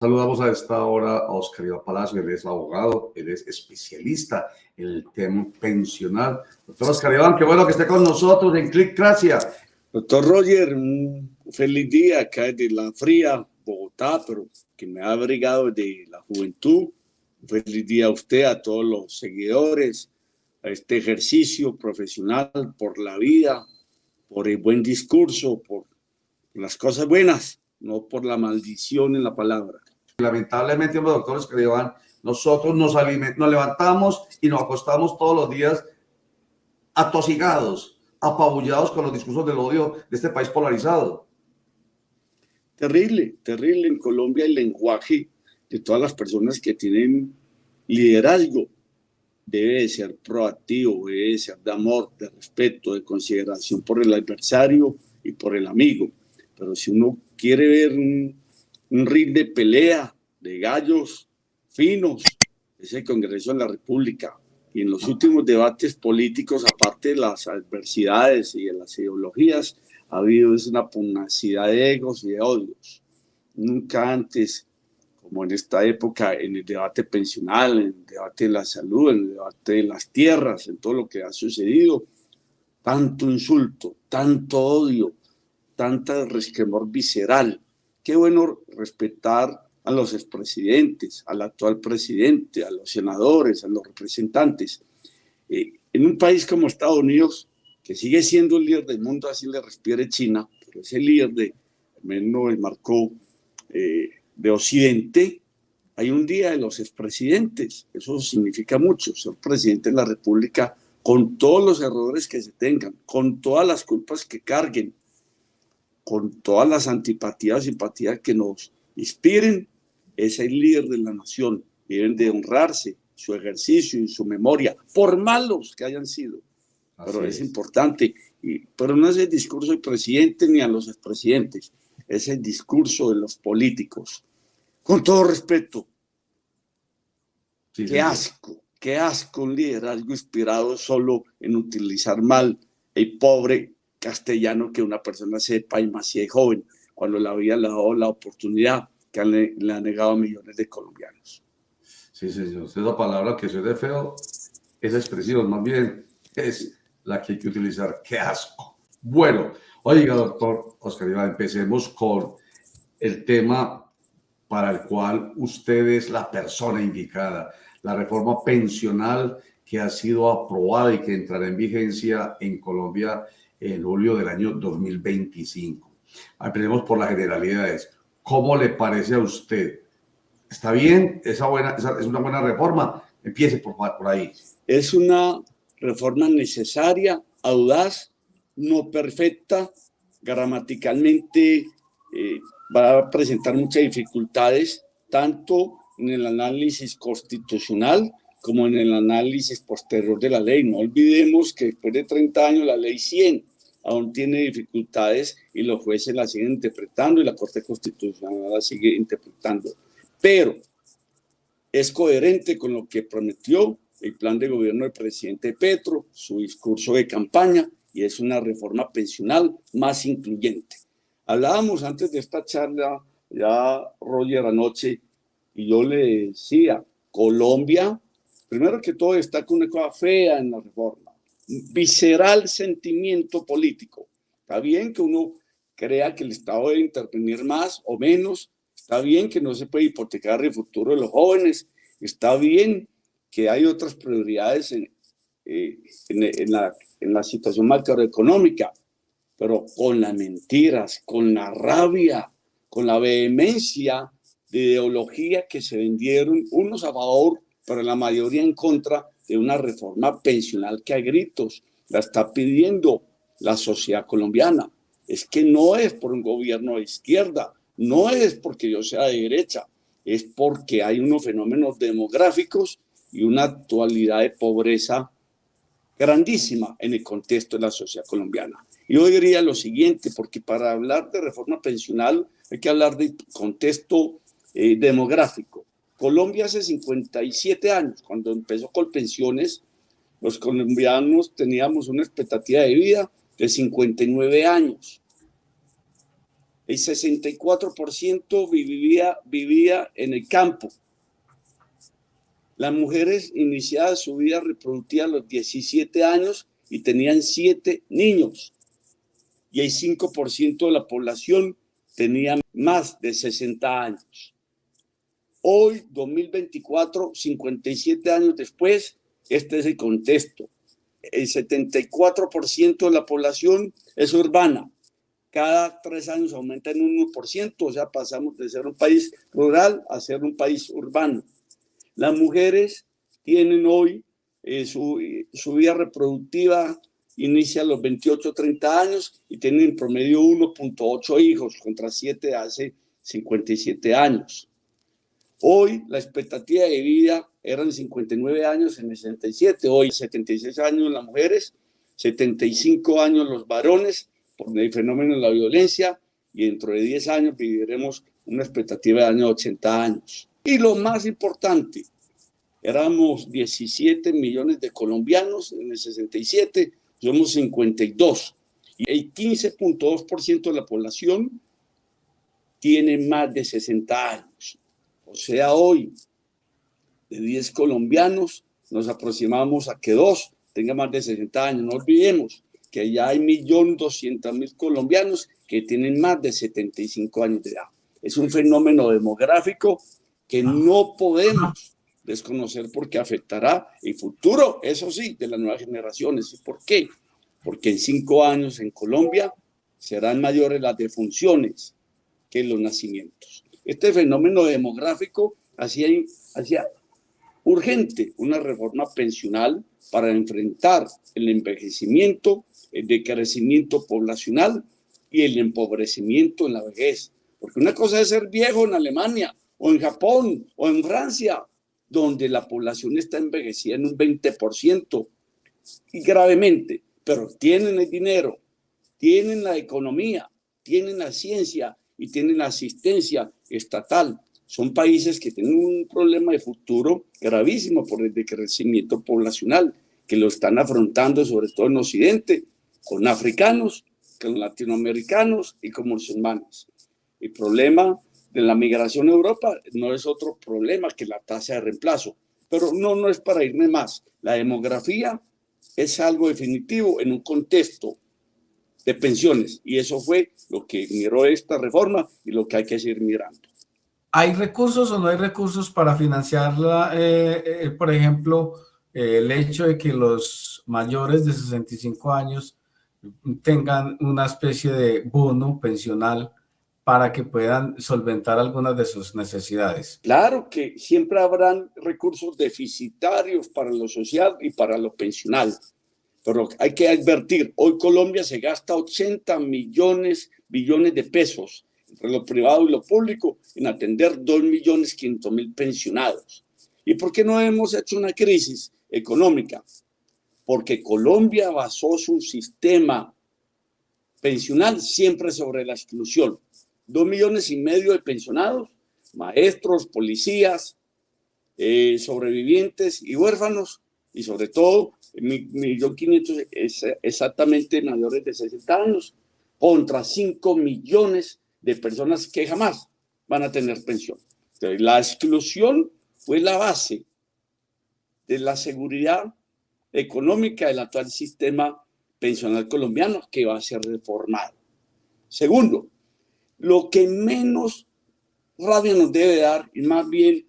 Saludamos a esta hora a Oscar Iván Palacio. Él es abogado, él es especialista en el tema pensional. Doctor Oscar Iván, qué bueno que esté con nosotros en Clickracia. Doctor Roger, un feliz día acá desde la fría Bogotá, pero que me ha abrigado desde la juventud. Un feliz día a usted, a todos los seguidores, a este ejercicio profesional por la vida, por el buen discurso, por las cosas buenas, no por la maldición en la palabra. Lamentablemente, doctor Oscar Iván, nosotros nos levantamos y nos acostamos todos los días atosigados, apabullados con los discursos del odio de este país polarizado. Terrible, terrible en Colombia el lenguaje de todas las personas que tienen liderazgo. Debe de ser proactivo, debe de ser de amor, de respeto, de consideración por el adversario y por el amigo. Pero si uno quiere ver un ring de pelea de gallos finos, es el Congreso de la República. Y en los últimos debates políticos, aparte de las adversidades y de las ideologías, ha habido una pugnacidad de egos y de odios. Nunca antes, como en esta época, en el debate pensional, en el debate de la salud, en el debate de las tierras, en todo lo que ha sucedido, tanto insulto, tanto odio, tanta resquemor visceral. Qué bueno respetar a los expresidentes, al actual presidente, a los senadores, a los representantes. En un país como Estados Unidos, que sigue siendo el líder del mundo, así le respire China, pero es el líder de, al menos el marco de Occidente, hay un día de los expresidentes. Eso significa mucho, ser presidente de la República con todos los errores que se tengan, con todas las culpas que carguen, con todas las antipatías o simpatías que nos inspiren, es el líder de la nación. Deben de honrarse su ejercicio y su memoria, por malos que hayan sido. Pero es importante. Pero no es el discurso del presidente ni a los expresidentes, es el discurso de los políticos. Con todo respeto, qué asco un liderazgo inspirado solo en utilizar mal el pobre castellano que una persona sepa, y más si es joven, cuando la vida le ha dado la oportunidad que le ha negado a millones de colombianos. Sí, señor. Esa palabra que soy de feo es expresión, más bien es la que hay que utilizar. ¡Qué asco! Bueno, oiga, doctor Oscar Iván, empecemos con el tema para el cual usted es la persona indicada, la reforma pensional que ha sido aprobada y que entrará en vigencia en Colombia en julio del año 2025. Empecemos por las generalidades. ¿Cómo le parece a usted? ¿Está bien? ¿Es una buena reforma? Empiece por ahí. Es una reforma necesaria, audaz, no perfecta, gramaticalmente va a presentar muchas dificultades, tanto en el análisis constitucional como en el análisis posterior de la ley. No olvidemos que después de 30 años la ley 100 aún tiene dificultades y los jueces la siguen interpretando y la Corte Constitucional la sigue interpretando. Pero es coherente con lo que prometió el plan de gobierno del presidente Petro, su discurso de campaña, y es una reforma pensional más incluyente. Hablábamos antes de esta charla, ya Roger anoche, y yo le decía, Colombia, primero que todo, está con una cosa fea en la reforma, visceral sentimiento político. Está bien que uno crea que el Estado debe intervenir más o menos, está bien que no se puede hipotecar el futuro de los jóvenes, está bien que hay otras prioridades en la situación macroeconómica, pero con las mentiras, con la rabia, con la vehemencia de ideología que se vendieron, unos a favor, pero la mayoría en contra de una reforma pensional que a gritos la está pidiendo la sociedad colombiana. Es que no es por un gobierno de izquierda, no es porque yo sea de derecha, es porque hay unos fenómenos demográficos y una actualidad de pobreza grandísima en el contexto de la sociedad colombiana. Yo diría lo siguiente, porque para hablar de reforma pensional hay que hablar de contexto demográfico. Colombia hace 57 años, cuando empezó con pensiones, los colombianos teníamos una expectativa de vida de 59 años. el 64% vivía en el campo. Las mujeres iniciaban su vida reproductiva a los 17 años y tenían 7 niños. Y el 5% de la población tenía más de 60 años. Hoy, 2024, 57 años después, este es el contexto. El 74% de la población es urbana. Cada 3 años aumenta en un 1%, o sea, pasamos de ser un país rural a ser un país urbano. Las mujeres tienen hoy su vida reproductiva, inicia a los 28, 30 años y tienen en promedio 1.8 hijos contra 7 hace 57 años. Hoy la expectativa de vida eran 59 años en el 67, hoy 76 años las mujeres, 75 años los varones por el fenómeno de la violencia y dentro de 10 años viviremos una expectativa de años 80 años. Y lo más importante, éramos 17 millones de colombianos en el 67, somos 52 y el 15.2% de la población tiene más de 60 años. O sea, hoy de 10 colombianos nos aproximamos a que 2 tengan más de 60 años. No olvidemos que ya hay 1.200.000 colombianos que tienen más de 75 años de edad. Es un fenómeno demográfico que no podemos desconocer porque afectará el futuro, eso sí, de las nuevas generaciones. ¿Y por qué? Porque en 5 años en Colombia serán mayores las defunciones que los nacimientos. Este fenómeno demográfico hacía urgente una reforma pensional para enfrentar el envejecimiento, el decrecimiento poblacional y el empobrecimiento en la vejez. Porque una cosa es ser viejo en Alemania o en Japón o en Francia, donde la población está envejecida en un 20% y gravemente, pero tienen el dinero, tienen la economía, tienen la ciencia y tienen la asistencia estatal. Son países que tienen un problema de futuro gravísimo por el decrecimiento poblacional, que lo están afrontando sobre todo en Occidente, con africanos, con latinoamericanos y con musulmanes. El problema de la migración a Europa no es otro problema que la tasa de reemplazo, pero no es para irme más. La demografía es algo definitivo en un contexto de pensiones y eso fue lo que miró esta reforma y lo que hay que seguir mirando. ¿Hay recursos o no hay recursos para financiarla? Por ejemplo, el hecho de que los mayores de 65 años tengan una especie de bono pensional para que puedan solventar algunas de sus necesidades. Claro que siempre habrán recursos deficitarios para lo social y para lo pensional, pero hay que advertir, hoy Colombia se gasta 80 billones de pesos entre lo privado y lo público en atender 2.500.000 pensionados. ¿Y por qué no hemos hecho una crisis económica? Porque Colombia basó su sistema pensional siempre sobre la exclusión. 2,5 millones de pensionados, maestros, policías, sobrevivientes y huérfanos, y sobre todo 1.500.000 exactamente mayores de 60 años, contra 5 millones de personas que jamás van a tener pensión. Entonces, la exclusión fue la base de la seguridad económica del actual sistema pensional colombiano que va a ser reformado. Segundo, lo que menos rabia nos debe dar y más bien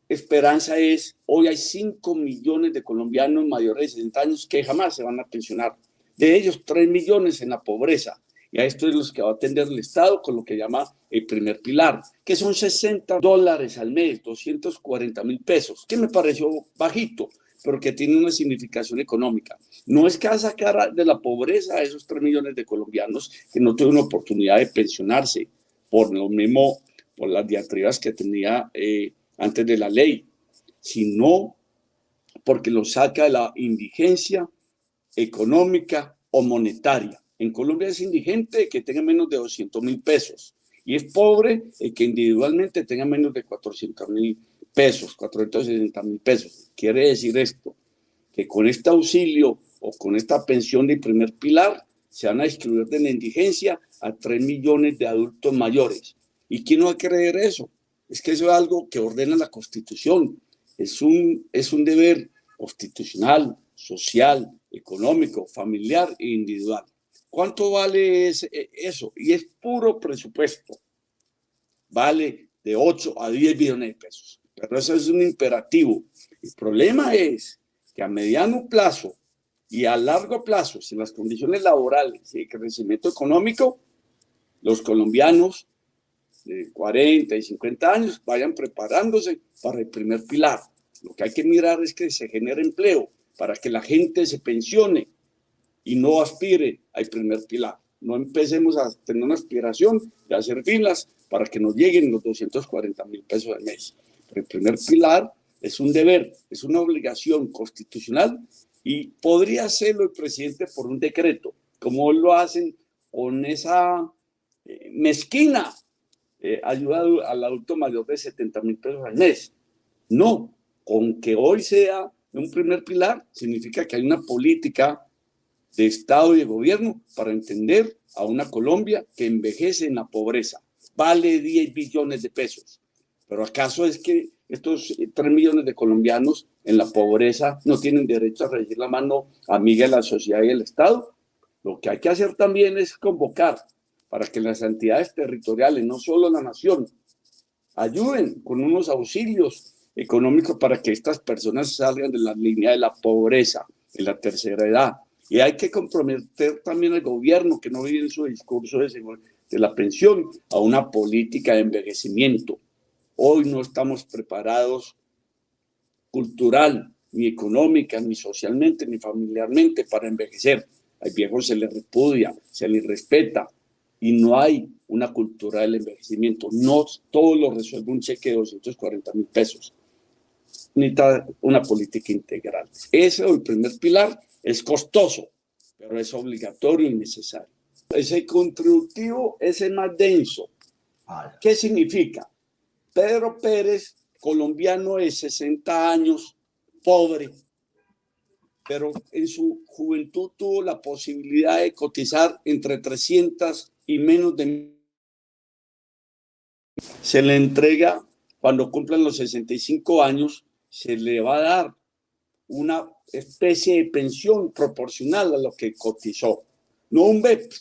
esperanza es, hoy hay 5 millones de colombianos mayores de 60 años que jamás se van a pensionar. De ellos, 3 millones en la pobreza. Y a esto es los que va a atender el Estado con lo que llama el primer pilar, que son $60 al mes, 240.000 pesos, que me pareció bajito, pero que tiene una significación económica. No es que va a sacar de la pobreza a esos 3 millones de colombianos que no tuvieron oportunidad de pensionarse por lo mismo, por las diatribas que tenía antes de la ley, sino porque lo saca de la indigencia económica o monetaria. En Colombia es indigente que tenga menos de 200.000 pesos y es pobre el que individualmente tenga menos de 400.000 pesos, 460.000 pesos. Quiere decir esto, que con este auxilio o con esta pensión de primer pilar se van a excluir de la indigencia a 3 millones de adultos mayores. ¿Y quién no va a creer eso? Es que eso es algo que ordena la Constitución. Es un deber constitucional, social, económico, familiar e individual. ¿Cuánto vale eso? Y es puro presupuesto. Vale de 8 a 10 billones de pesos. Pero eso es un imperativo. El problema es que a mediano plazo y a largo plazo, sin las condiciones laborales y de crecimiento económico, los colombianos de 40 y 50 años vayan preparándose para el primer pilar. Lo que hay que mirar es que se genere empleo para que la gente se pensione y no aspire al primer pilar. No empecemos a tener una aspiración de hacer filas para que nos lleguen los 240.000 pesos al mes. Pero el primer pilar es un deber, es una obligación constitucional y podría hacerlo el presidente por un decreto, como lo hacen con esa mezquina ayuda al adulto mayor de 70.000 pesos al mes. No, con que hoy sea un primer pilar, significa que hay una política de Estado y de gobierno para entender a una Colombia que envejece en la pobreza. Vale 10 billones de pesos. Pero ¿acaso es que estos 3 millones de colombianos en la pobreza no tienen derecho a recibir la mano amiga de la sociedad y del Estado? Lo que hay que hacer también es convocar para que las entidades territoriales, no solo la nación, ayuden con unos auxilios económicos para que estas personas salgan de la línea de la pobreza, de la tercera edad. Y hay que comprometer también al gobierno, que no vive en su discurso de la pensión, a una política de envejecimiento. Hoy no estamos preparados cultural, ni económica, ni socialmente, ni familiarmente para envejecer. Al viejo se le repudia, se le respeta y no hay una cultura del envejecimiento. No todo lo resuelve un cheque de 240.000 pesos. Necesita una política integral. Ese, el primer pilar, es costoso, pero es obligatorio y necesario. Ese contributivo es el más denso. ¿Qué significa? Pedro Pérez, colombiano de 60 años, pobre, pero en su juventud tuvo la posibilidad de cotizar entre 300 y menos de... Se le entrega, cuando cumplan los 65 años, se le va a dar una especie de pensión proporcional a lo que cotizó. No un BEP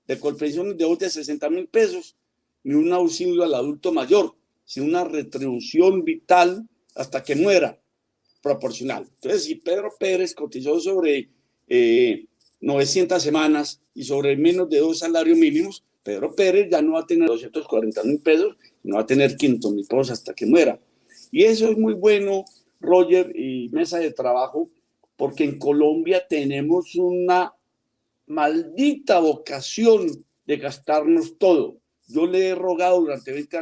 de colpensiones de hoy de 60.000 pesos, ni un auxilio al adulto mayor, sino una retribución vital hasta que muera, proporcional. Entonces, si Pedro Pérez cotizó sobre 900 semanas y sobre menos de 2 salarios mínimos, Pedro Pérez ya no va a tener 240.000 pesos, no va a tener 500.000 pesos hasta que muera. Y eso es muy bueno, Roger y mesa de trabajo, porque en Colombia tenemos una maldita vocación de gastarnos todo. Yo le he rogado durante 20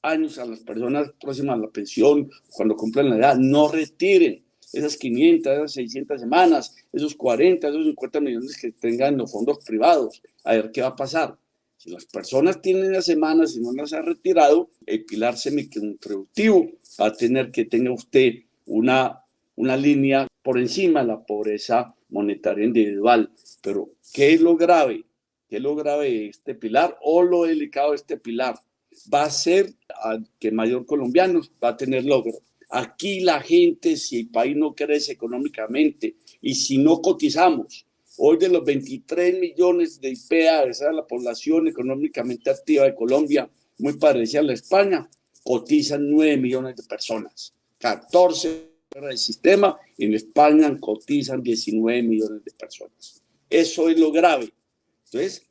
años a las personas próximas a la pensión, cuando cumplan la edad, no retiren esas 500, esas 600 semanas, esos 40, esos 50 millones que tengan en los fondos privados. A ver qué va a pasar. Si las personas tienen las semanas y no las han retirado, el pilar semicontributivo va a tener que tener usted una línea por encima de la pobreza monetaria individual. Pero, ¿qué es lo grave? ¿Qué es lo grave de este pilar o lo delicado de este pilar? Va a ser que mayor colombianos va a tener logro. Aquí la gente, si el país no crece económicamente y si no cotizamos, hoy de los 23 millones de IPA, esa es la población económicamente activa de Colombia, muy parecida a la España, cotizan 9 millones de personas, 14 del sistema, en España cotizan 19 millones de personas. Eso es lo grave. Entonces,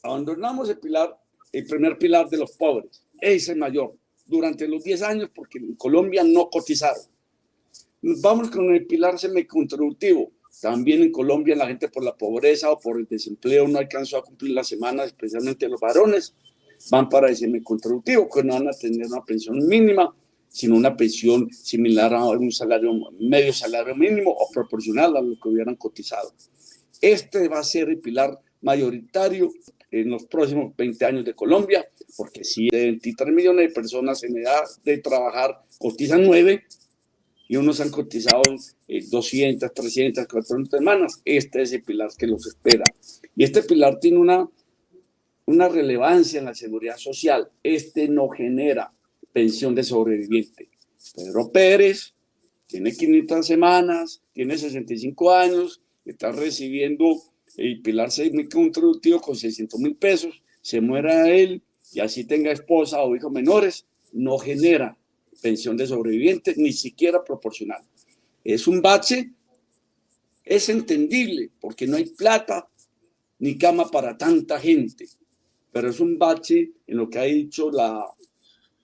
abandonamos el primer pilar de los pobres, ese es mayor, durante los 10 años, porque en Colombia no cotizaron. Nos vamos con el pilar semicontributivo. También en Colombia la gente por la pobreza o por el desempleo no alcanzó a cumplir las semanas, especialmente los varones, van para el semicontributivo, que no van a tener una pensión mínima, sino una pensión similar a un salario, medio salario mínimo o proporcional a lo que hubieran cotizado. Este va a ser el pilar mayoritario en los próximos 20 años de Colombia, porque si de 23 millones de personas en edad de trabajar cotizan 9, y unos han cotizado 200, 300, 400 semanas. Este es el pilar que los espera. Y este pilar tiene una relevancia en la seguridad social. Este no genera pensión de sobreviviente. Pedro Pérez tiene 500 semanas, tiene 65 años, está recibiendo el pilar semicontributivo con 600.000 pesos, se muera él y así tenga esposa o hijos menores, no genera pensión de sobreviviente, ni siquiera proporcional. Es un bache, es entendible, porque no hay plata ni cama para tanta gente, pero es un bache en lo que ha dicho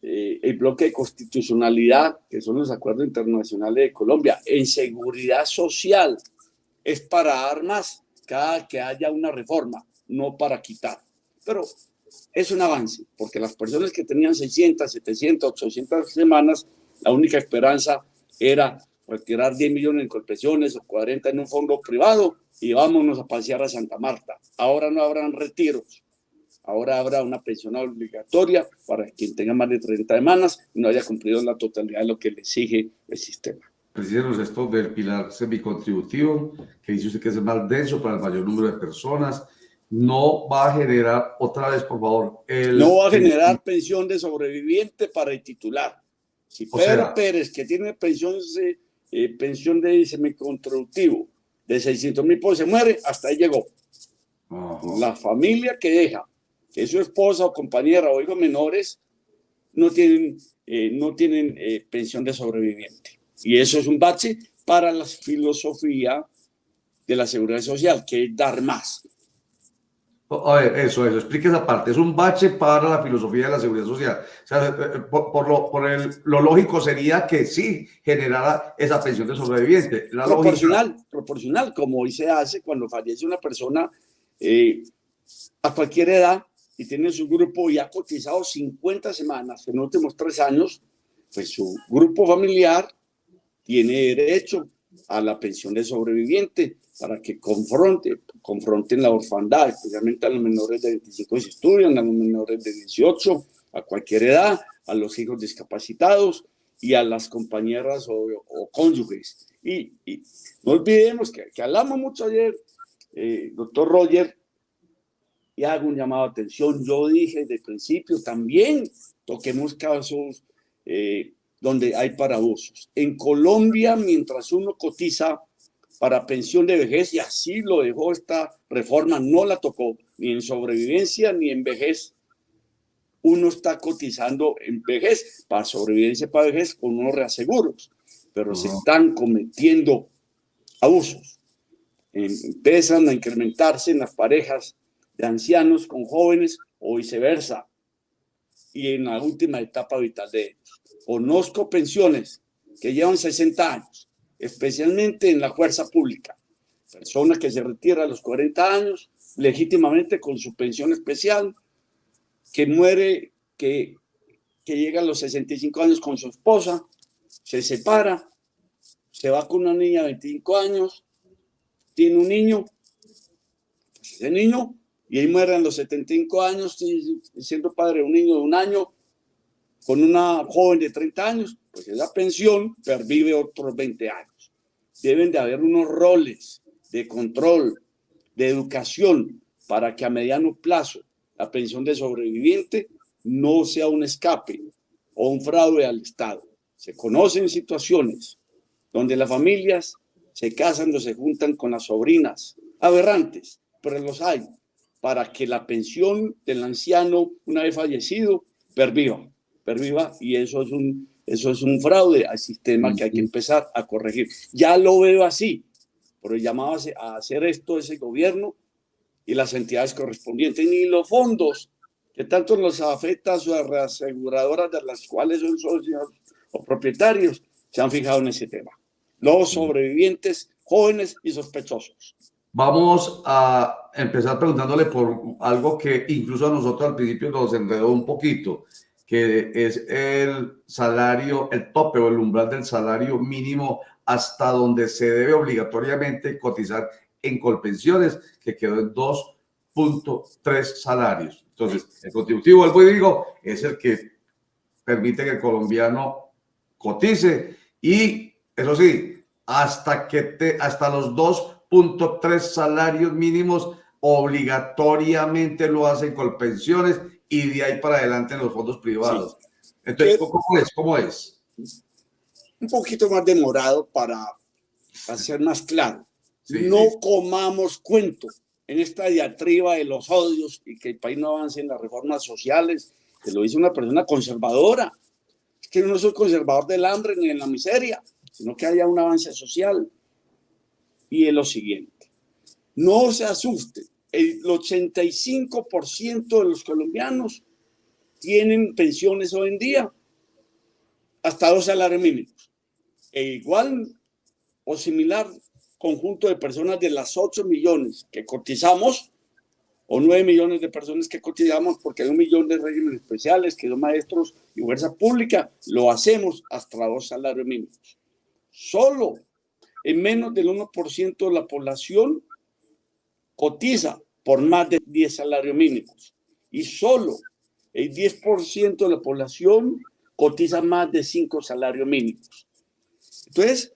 el bloque de constitucionalidad, que son los acuerdos internacionales de Colombia, en seguridad social. Es para dar más cada que haya una reforma, no para quitar. Pero es un avance, porque las personas que tenían 600, 700, 800 semanas, la única esperanza era retirar 10 millones en colpensiones o 40 en un fondo privado y vámonos a pasear a Santa Marta. Ahora no habrán retiros. Ahora habrá una pensión obligatoria para quien tenga más de 30 semanas y no haya cumplido la totalidad de lo que le exige el sistema. Presidente, esto del pilar semicontributivo, que dice usted que es el más denso para el mayor número de personas, no va a generar, otra vez, por favor, no va a generar pensión de sobreviviente para el titular. Si Pedro Pérez, que tiene pensión de semicontributivo de 600.000 pesos, se muere, hasta ahí llegó. La familia que deja, que es su esposa o compañera o hijos menores, no tienen pensión de sobreviviente. Y eso es un bache para la filosofía de la seguridad social, que es dar más. A ver, eso, explique esa parte. Es un bache para la filosofía de la seguridad social. O sea, lo lógico sería que sí generara esa pensión de sobreviviente. Proporcional, como hoy se hace cuando fallece una persona a cualquier edad y tiene su grupo y ha cotizado 50 semanas en los últimos 3 años, pues su grupo familiar tiene derecho a la pensión de sobreviviente para que confronten la orfandad, especialmente a los menores de 25 si estudian, a los menores de 18, a cualquier edad, a los hijos discapacitados y a las compañeras o cónyuges. Y no olvidemos que hablamos mucho ayer, doctor Roger, y hago un llamado de atención. Yo dije desde el principio también toquemos casos donde hay paradosos. En Colombia, mientras uno cotiza para pensión de vejez, y así lo dejó esta reforma, no la tocó ni en sobrevivencia ni en vejez, uno está cotizando en vejez, para sobrevivencia, para vejez, con unos reaseguros, pero se están cometiendo abusos. Empiezan a incrementarse en las parejas de ancianos con jóvenes o viceversa, y en la última etapa vital de ellos. Conozco pensiones que llevan 60 años, especialmente en la fuerza pública. Persona que se retira a los 40 años, legítimamente con su pensión especial, que muere, que llega a los 65 años con su esposa, se separa, se va con una niña de 25 años, tiene un niño, pues ese niño, y ahí muere a los 75 años, siendo padre de un niño de 1 año, con una joven de 30 años, pues esa pensión pervive otros 20 años. Deben de haber unos roles de control, de educación, para que a mediano plazo la pensión de sobreviviente no sea un escape o un fraude al Estado. Se conocen situaciones donde las familias se casan o se juntan con las sobrinas, aberrantes, pero los hay, para que la pensión del anciano, una vez fallecido, perviva, y eso es un fraude al sistema que hay que empezar a corregir. Ya lo veo así, pero llamaba a hacer esto ese gobierno y las entidades correspondientes, ni los fondos que tanto los afecta a sus reaseguradoras, de las cuales son socios o propietarios, se han fijado en ese tema. Los sobrevivientes, jóvenes y sospechosos. Vamos a empezar preguntándole por algo que incluso a nosotros al principio nos enredó un poquito, que es el salario, el tope o el umbral del salario mínimo hasta donde se debe obligatoriamente cotizar en Colpensiones, que quedó en 2.3 salarios. Entonces, el contributivo, vuelvo y digo, es el que permite que el colombiano cotice y Eso sí, hasta los 2.3 salarios mínimos obligatoriamente lo hacen con pensiones y de ahí para adelante en los fondos privados. Sí. Entonces, ¿cómo es? ¿Cómo es? Un poquito más demorado para hacer más claro. Sí, no sí. comamos cuento en esta diatriba de los odios y que el país no avance en las reformas sociales, que lo dice una persona conservadora. Es que yo no soy conservador del hambre ni en la miseria, sino que haya un avance social. Y es lo siguiente, no se asuste, el 85% de los colombianos tienen pensiones hoy en día hasta 2 salarios mínimos. E igual o similar conjunto de personas de las 8 millones que cotizamos o 9 millones de personas que cotizamos, porque hay 1 millón de regímenes especiales que son maestros y fuerza pública, lo hacemos hasta 2 salarios mínimos. Solo en menos del 1% de la población cotiza por más de 10 salarios mínimos y solo el 10% de la población cotiza más de 5 salarios mínimos. Entonces,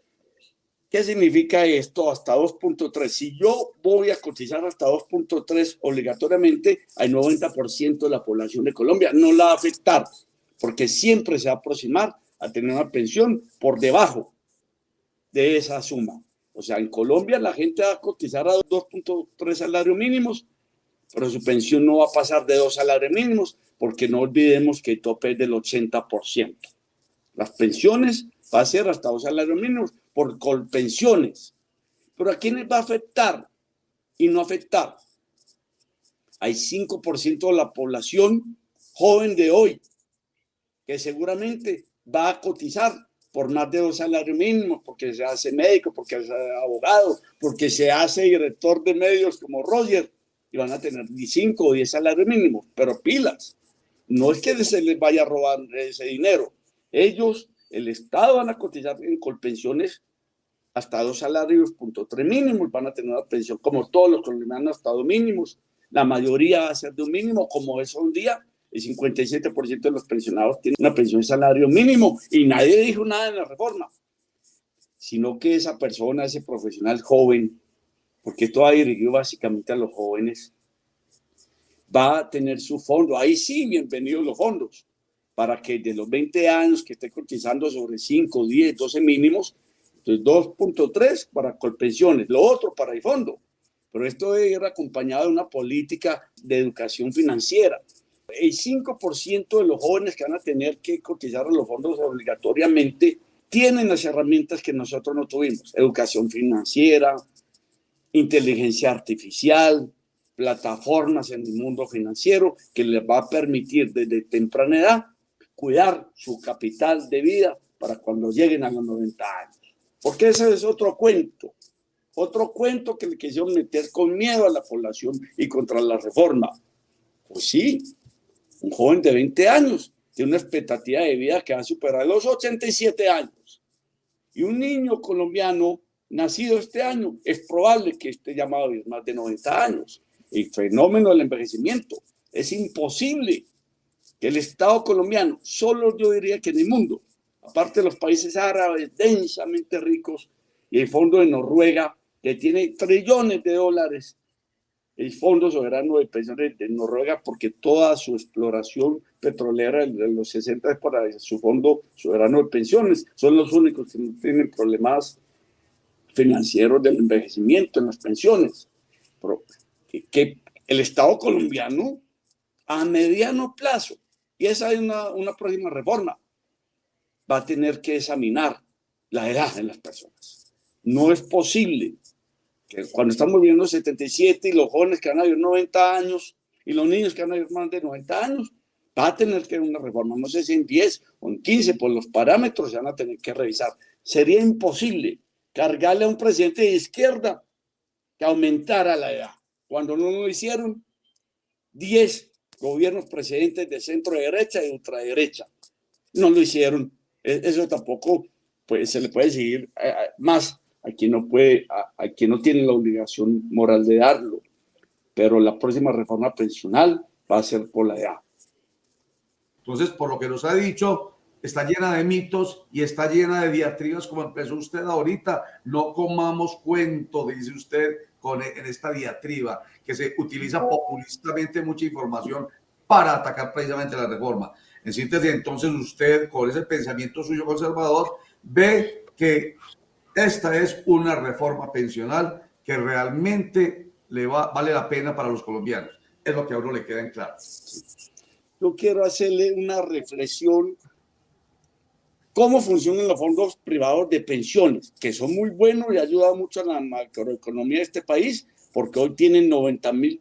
¿qué significa esto? Hasta 2.3. Si yo voy a cotizar hasta 2.3 obligatoriamente, al 90% de la población de Colombia no la va a afectar, porque siempre se va a aproximar a tener una pensión por debajo de esa suma. O sea, en Colombia la gente va a cotizar a 2.3 salarios mínimos, pero su pensión no va a pasar de 2 salarios mínimos, porque no olvidemos que el tope es del 80%. Las pensiones va a ser hasta 2 salarios mínimos por colpensiones. Pero ¿a quiénes va a afectar y no afectar? Hay 5% de la población joven de hoy que seguramente va a cotizar por más de 2 salarios mínimos, porque se hace médico, porque se hace abogado, porque se hace director de medios como Roger, y van a tener 5 o 10 salarios mínimos, pero pilas. No es que se les vaya a robar ese dinero. Ellos, el Estado, van a cotizar en colpensiones hasta 2 salarios, .3 mínimos, van a tener una pensión como todos los colombianos hasta 2 mínimos. La mayoría va a ser de un mínimo, como es hoy en día. El 57% de los pensionados tienen una pensión de salario mínimo y nadie dijo nada en la reforma, sino que esa persona, ese profesional joven, porque esto va dirigido básicamente a los jóvenes, va a tener su fondo. Ahí sí, bienvenidos los fondos, para que de los 20 años que esté cotizando sobre 5, 10, 12 mínimos, entonces 2.3 para colpensiones, lo otro para el fondo. Pero esto debe ir acompañado de una política de educación financiera. El 5% de los jóvenes que van a tener que cotizar a los fondos obligatoriamente tienen las herramientas que nosotros no tuvimos. Educación financiera, inteligencia artificial, plataformas en el mundo financiero que les va a permitir desde temprana edad cuidar su capital de vida para cuando lleguen a los 90 años. Porque ese es otro cuento que le quisieron meter con miedo a la población y contra la reforma. Pues sí, un joven de 20 años tiene una expectativa de vida que va a superar los 87 años. Y un niño colombiano nacido este año es probable que esté llamado a más de 90 años. El fenómeno del envejecimiento es imposible que el Estado colombiano, solo yo diría que en el mundo, aparte de los países árabes densamente ricos y el fondo de Noruega, que tiene trillones de dólares, el Fondo Soberano de Pensiones de Noruega, porque toda su exploración petrolera de los 60 es para su Fondo Soberano de Pensiones. Son los únicos que no tienen problemas financieros del envejecimiento en las pensiones. Pero que el Estado colombiano, a mediano plazo, y esa es una próxima reforma, va a tener que examinar la edad de las personas. No es posible que cuando estamos viviendo 77 y los jóvenes que van a vivir 90 años y los niños que van a vivir más de 90 años, va a tener que haber una reforma, no sé si en 10 o en 15, por los parámetros se van a tener que revisar. Sería imposible cargarle a un presidente de izquierda que aumentara la edad. Cuando no lo hicieron, 10 gobiernos precedentes de centro derecha y ultraderecha no lo hicieron. Eso tampoco pues, se le puede seguir más a quien no puede, a quien no tiene la obligación moral de darlo. Pero la próxima reforma pensional va a ser por la edad. Entonces, por lo que nos ha dicho, está llena de mitos y está llena de diatribas como empezó usted ahorita. No comamos cuento, dice usted, en esta diatriba, que se utiliza populistamente mucha información para atacar precisamente la reforma. En síntesis, entonces usted, con ese pensamiento suyo conservador, ve que esta es una reforma pensional que realmente vale la pena para los colombianos. Es lo que a uno le queda en claro. Yo quiero hacerle una reflexión. ¿Cómo funcionan los fondos privados de pensiones? Que son muy buenos y ayudan mucho a la macroeconomía de este país, porque hoy tienen 90.000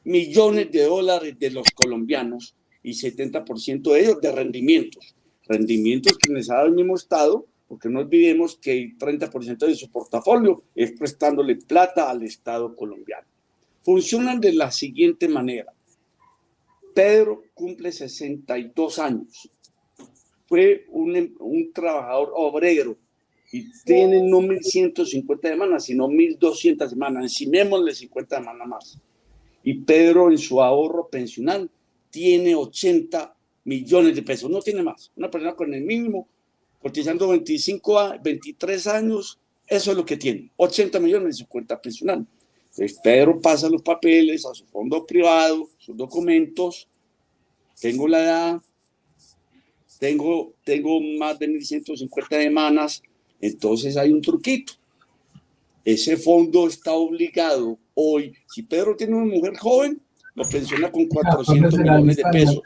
millones de dólares de los colombianos y 70% de ellos de rendimientos. Rendimientos que les ha dado el mismo Estado, porque no olvidemos que el 30% de su portafolio es prestándole plata al Estado colombiano. Funcionan de la siguiente manera. Pedro cumple 62 años. Fue un trabajador obrero y tiene no 1.150 semanas, sino 1.200 semanas. Encimémosle 50 semanas más. Y Pedro en su ahorro pensional tiene 80 millones de pesos, no tiene más. Una persona con el mínimo, cotizando 23 años, eso es lo que tiene, 80 millones en su cuenta pensional. Entonces Pedro pasa los papeles a su fondo privado, sus documentos, tengo la edad, tengo más de 1.150 semanas, entonces hay un truquito. Ese fondo está obligado hoy, si Pedro tiene una mujer joven, lo pensiona con 400 millones de pesos.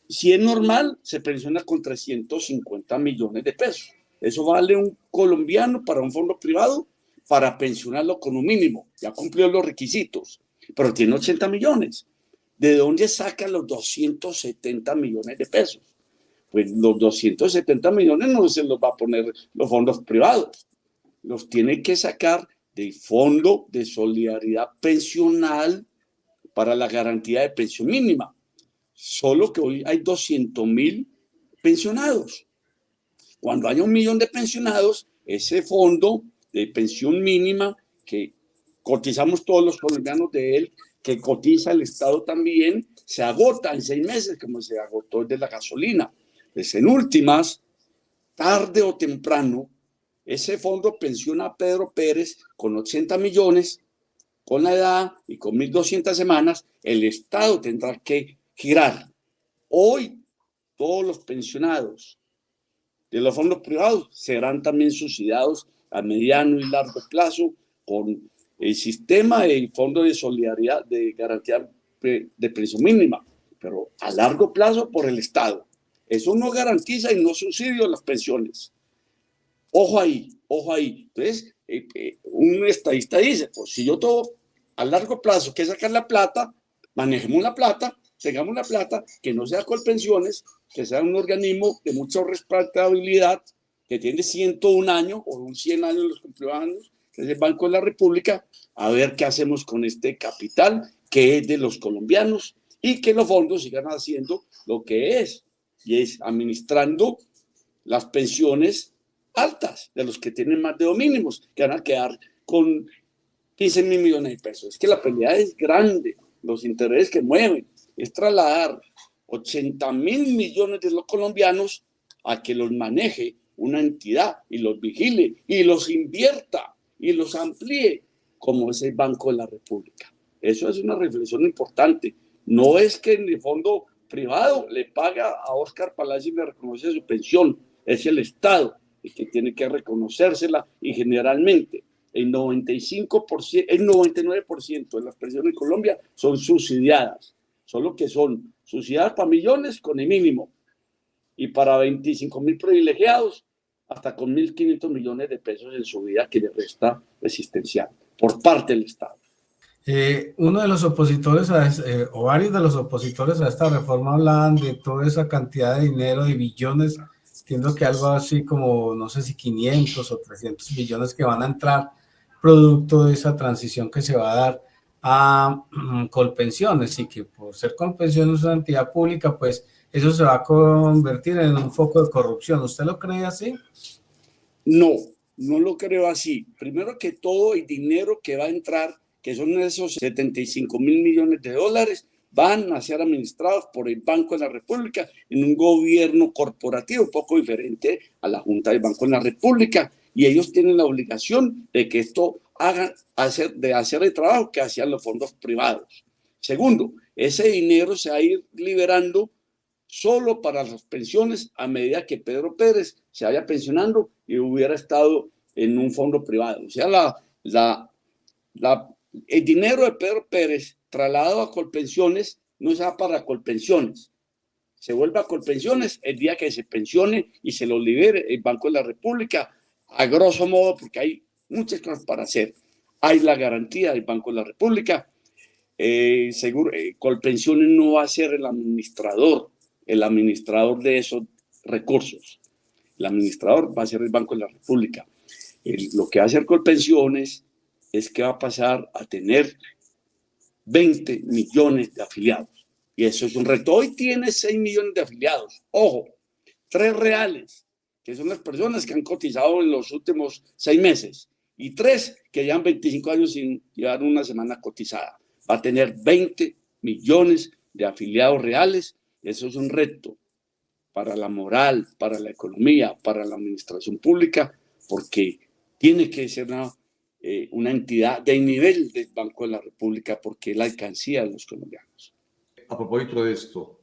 Si es normal, se pensiona con 350 millones de pesos. Eso vale un colombiano para un fondo privado para pensionarlo con un mínimo. Ya cumplió los requisitos, pero tiene 80 millones. ¿De dónde saca los 270 millones de pesos? Pues los 270 millones no se los va a poner los fondos privados. Los tiene que sacar del Fondo de Solidaridad Pensional para la garantía de pensión mínima. Solo que hoy hay 200.000 pensionados. Cuando haya 1.000.000 de pensionados, ese fondo de pensión mínima que cotizamos todos los colombianos de él, que cotiza el Estado también, se agota en 6 meses, como se agotó el de la gasolina. Pues en últimas, tarde o temprano, ese fondo pensiona a Pedro Pérez con 80 millones, con la edad y con 1.200 semanas, el Estado tendrá que girar. Hoy, todos los pensionados de los fondos privados serán también subsidiados a mediano y largo plazo con el sistema del Fondo de Solidaridad de Garantía de Pensión Mínima, pero a largo plazo por el Estado. Eso no garantiza y no subsidia las pensiones. Ojo ahí, ojo ahí. Entonces, un estadista dice, pues si yo todo a largo plazo que sacar la plata, manejemos la plata, tengamos la plata, que no sea Colpensiones, que sea un organismo de mucha responsabilidad, que tiene 101 años o 100 años los cumpleaños, que es el Banco de la República, a ver qué hacemos con este capital que es de los colombianos y que los fondos sigan haciendo lo que es, y es administrando las pensiones altas de los que tienen más de 2 mínimos, que van a quedar con 15.000 millones de pesos. Es que la pelea es grande, los intereses que mueven, es trasladar 80.000 millones de los colombianos a que los maneje una entidad y los vigile y los invierta y los amplíe como es el Banco de la República. Eso es una reflexión importante. No es que en el fondo privado le paga a Óscar Palacio y le reconoce su pensión, es el Estado el que tiene que reconocérsela y generalmente el 95%, el 99% de las pensiones en Colombia son subsidiadas, solo que son subsidiadas para millones con el mínimo y para 25.000 privilegiados hasta con 1.500 millones de pesos en su vida que le resta existencial por parte del Estado. Uno de los opositores, o varios de los opositores a esta reforma hablaban de toda esa cantidad de dinero, de billones, entiendo que algo así como, no sé si 500 o 300 billones que van a entrar producto de esa transición que se va a dar a Colpensiones, y que por ser Colpensiones una entidad pública, pues eso se va a convertir en un foco de corrupción. ¿Usted lo cree así? No, no lo creo así. Primero que todo, el dinero que va a entrar, que son esos 75.000 millones de dólares, van a ser administrados por el Banco de la República en un gobierno corporativo, un poco diferente a la Junta del Banco de la República, y ellos tienen la obligación de que esto hacer el trabajo que hacían los fondos privados. Segundo, ese dinero se va a ir liberando solo para las pensiones a medida que Pedro Pérez se vaya pensionando y hubiera estado en un fondo privado. O sea, el dinero de Pedro Pérez trasladado a Colpensiones no se va para Colpensiones. Se vuelve a Colpensiones el día que se pensione y se lo libere el Banco de la República, a grosso modo, porque hay muchas cosas para hacer. Hay la garantía del Banco de la República. Colpensiones no va a ser el administrador de esos recursos. El administrador va a ser el Banco de la República. Lo que va a hacer Colpensiones es que va a pasar a tener 20 millones de afiliados. Y eso es un reto. Hoy tiene 6 millones de afiliados. Ojo, 3 reales, que son las personas que han cotizado en los últimos 6 meses, y 3 que llevan 25 años sin llevar una semana cotizada. Va a tener 20 millones de afiliados reales. Eso es un reto para la moral, para la economía, para la administración pública, porque tiene que ser una entidad del nivel del Banco de la República, porque es la alcancía de los colombianos. A propósito de esto,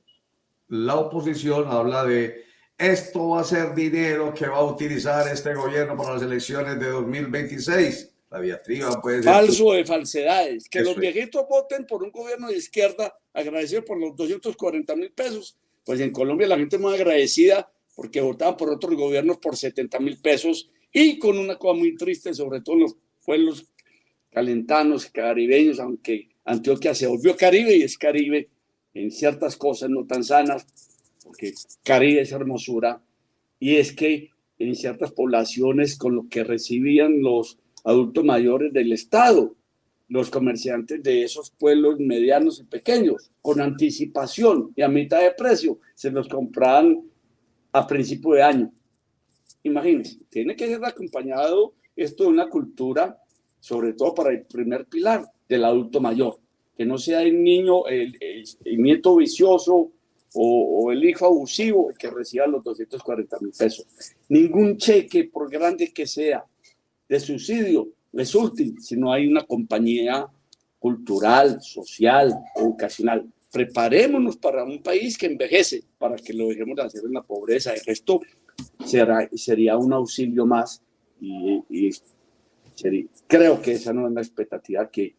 la oposición habla de esto va a ser dinero que va a utilizar este gobierno para las elecciones de 2026. La diatriba puede ser... Falso de falsedades. Que los viejitos voten por un gobierno de izquierda agradecido por los 240.000 pesos. Pues en Colombia la gente es muy agradecida porque votaban por otros gobiernos por 70.000 pesos y con una cosa muy triste, sobre todo en los pueblos calentanos, caribeños, aunque Antioquia se volvió Caribe y es Caribe en ciertas cosas no tan sanas, porque Caribe es hermosura, y es que en ciertas poblaciones con lo que recibían los adultos mayores del Estado, los comerciantes de esos pueblos medianos y pequeños, con anticipación y a mitad de precio, se los compraban a principio de año. Imagínense, tiene que ser acompañado esto de una cultura, sobre todo para el primer pilar del adulto mayor, que no sea el niño, el nieto vicioso o el hijo abusivo que reciba los 240.000 pesos. Ningún cheque, por grande que sea, de subsidio es útil si no hay una compañía cultural, social, educacional. Preparémonos para un país que envejece, para que lo dejemos de hacer en la pobreza. Esto sería un auxilio más y creo que esa no es la expectativa de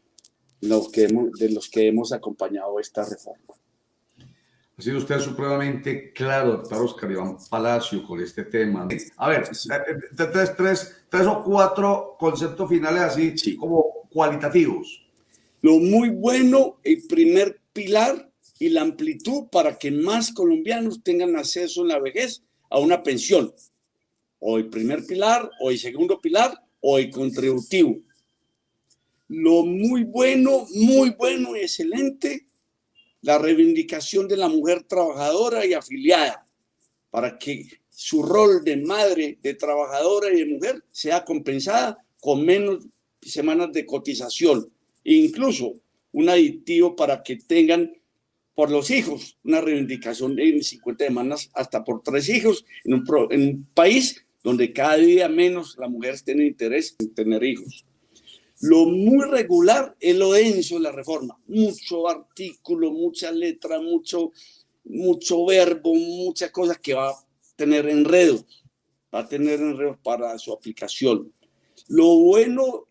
los que hemos acompañado esta reforma. Ha sido usted supremamente claro, doctor Oscar Iván Palacio, con este tema. A ver, tres o cuatro conceptos finales así, sí, como cualitativos. Lo muy bueno, el primer pilar y la amplitud para que más colombianos tengan acceso en la vejez a una pensión. O el primer pilar, o el segundo pilar, o el contributivo. Lo muy bueno y excelente, la reivindicación de la mujer trabajadora y afiliada, para que su rol de madre, de trabajadora y de mujer sea compensada con menos semanas de cotización. E incluso un aditivo para que tengan por los hijos una reivindicación de 50 semanas hasta por 3 hijos en un país donde cada día menos las mujeres tienen interés en tener hijos. Lo muy regular es lo denso de la reforma. Mucho artículo, mucha letra, mucho verbo, muchas cosas que va a tener enredos. Va a tener enredos para su aplicación. Lo bueno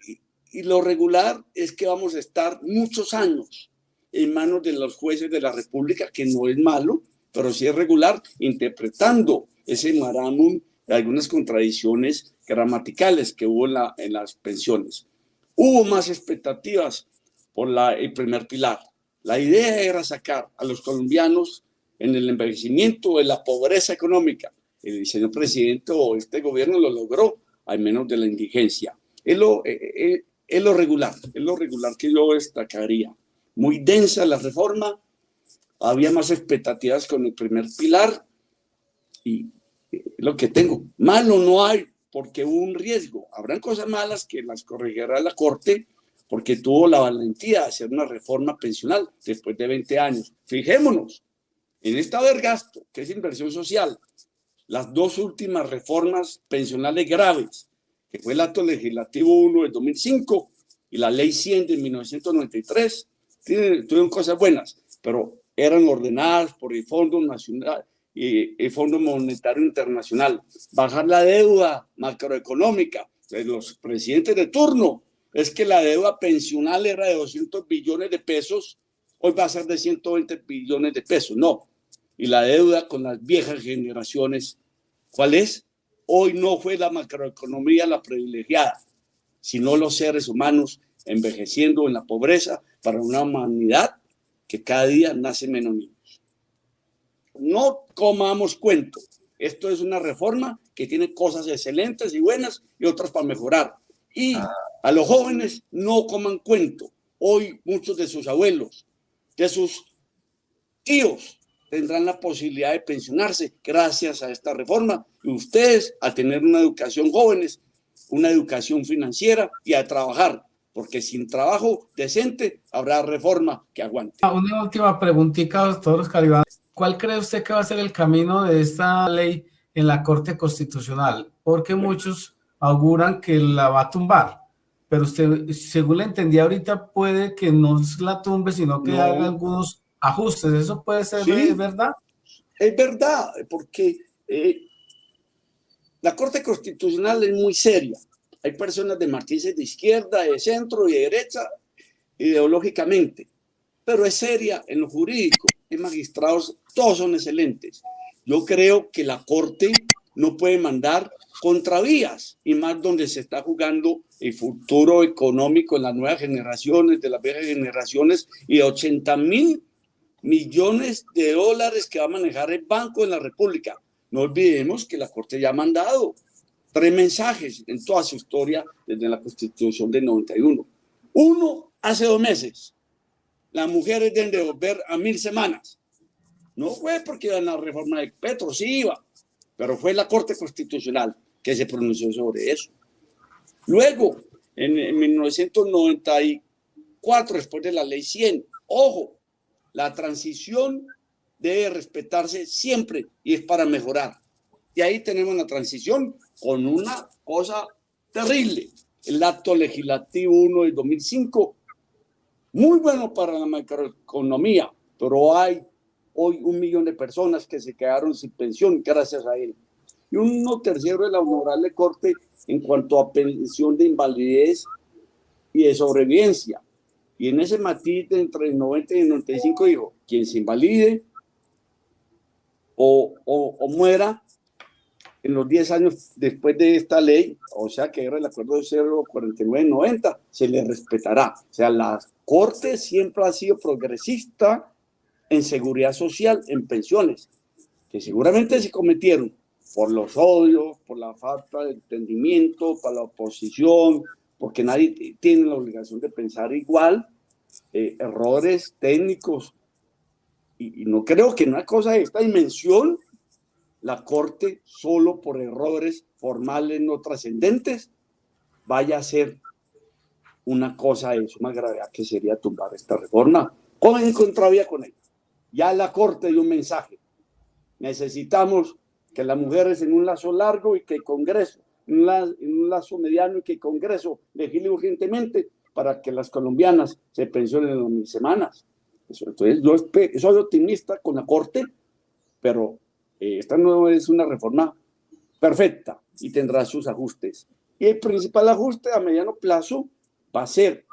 y lo regular es que vamos a estar muchos años en manos de los jueces de la República, que no es malo, pero sí es regular, interpretando ese marámum de algunas contradicciones gramaticales que hubo en las pensiones. Hubo más expectativas por el primer pilar. La idea era sacar a los colombianos en el envejecimiento de la pobreza económica. El señor presidente o este gobierno lo logró, al menos de la indigencia. Es lo regular que yo destacaría. Muy densa la reforma, había más expectativas con el primer pilar y lo que tengo. Malo no hay, porque hubo un riesgo. Habrán cosas malas que las corregirá la Corte, porque tuvo la valentía de hacer una reforma pensional después de 20 años. Fijémonos, en esta Vergasto, que es inversión social, las dos últimas reformas pensionales graves, que fue el Acto Legislativo 1 del 2005 y la Ley 100 de 1993, tuvieron cosas buenas, pero eran ordenadas por el Fondo Nacional y el Fondo Monetario Internacional. Bajar la deuda macroeconómica de los presidentes de turno. Es que la deuda pensional era de 200 billones de pesos, hoy va a ser de 120 billones de pesos. No. Y la deuda con las viejas generaciones, ¿cuál es? Hoy no fue la macroeconomía la privilegiada, sino los seres humanos envejeciendo en la pobreza para una humanidad que cada día nace menos niños. No comamos cuento. Esto es una reforma que tiene cosas excelentes y buenas y otras para mejorar. Y a los jóvenes no coman cuento. Hoy muchos de sus abuelos, de sus tíos, tendrán la posibilidad de pensionarse gracias a esta reforma. Y ustedes, a tener una educación jóvenes, una educación financiera y a trabajar, porque sin trabajo decente habrá reforma que aguante. Una última preguntita, doctor Oscar Iván. ¿Cuál cree usted que va a ser el camino de esta ley en la Corte Constitucional? Porque muchos auguran que la va a tumbar, pero usted, según le entendí ahorita, puede que no la tumbe, sino que haga algunos ajustes. ¿Eso puede ser verdad? Es verdad, porque la Corte Constitucional es muy seria. Hay personas de matices de izquierda, de centro y de derecha, ideológicamente, pero es seria en lo jurídico. Hay magistrados, todos son excelentes. Yo creo que la Corte no puede mandar contravías, y más donde se está jugando el futuro económico en las nuevas generaciones, de las viejas generaciones, y 80.000 millones de dólares que va a manejar el Banco de la República. No olvidemos que la Corte ya ha mandado 3 mensajes en toda su historia desde la Constitución del 91. Uno, hace 2 meses, las mujeres deben de volver a 1000 semanas. No fue porque iban a la reforma de Petro, sí iba, pero fue la Corte Constitucional que se pronunció sobre eso. Luego, en 1994, después de la Ley 100, ojo, la transición debe respetarse siempre y es para mejorar. Y ahí tenemos la transición con una cosa terrible, el Acto Legislativo 1 del 2005, muy bueno para la macroeconomía, pero hay hoy 1 millón de personas que se quedaron sin pensión gracias a él. Y 1/3 de la Honorable Corte en cuanto a pensión de invalidez y de sobrevivencia. Y en ese matiz de entre el 90 y el 95 dijo, quien se invalide o muera en los 10 años después de esta ley, o sea que era el acuerdo de 049-90, se le respetará. O sea, la Corte siempre ha sido progresista en seguridad social, en pensiones, que seguramente se cometieron por los odios, por la falta de entendimiento, por la oposición, porque nadie tiene la obligación de pensar igual, errores técnicos. Y no creo que una cosa de esta dimensión, la Corte, solo por errores formales no trascendentes, vaya a ser una cosa de suma gravedad que sería tumbar esta reforma. ¿Cómo en contravía con ella? Ya la Corte dio un mensaje. Necesitamos que las mujeres en un lazo largo y que el Congreso, en un lazo mediano y que el Congreso legisle urgentemente para que las colombianas se pensionen en las 1000 semanas. Entonces, yo soy optimista con la Corte, pero esta no es una reforma perfecta y tendrá sus ajustes. Y el principal ajuste a mediano plazo va a ser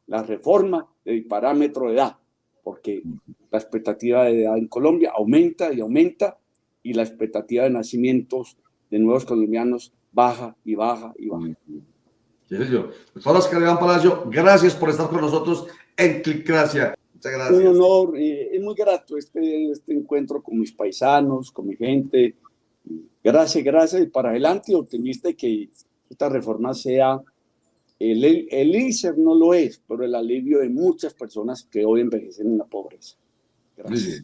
la reforma del parámetro de edad, porque la expectativa de edad en Colombia aumenta y aumenta, y la expectativa de nacimientos de nuevos colombianos baja y baja y baja. Sí, señor. Doctor Oscar Iván Palacio, gracias por estar con nosotros en Clicracia. Muchas gracias. Un honor, es muy grato este encuentro con mis paisanos, con mi gente. Gracias, y para adelante, optimista de que esta reforma sea, el ISER no lo es, pero el alivio de muchas personas que hoy envejecen en la pobreza. Gracias.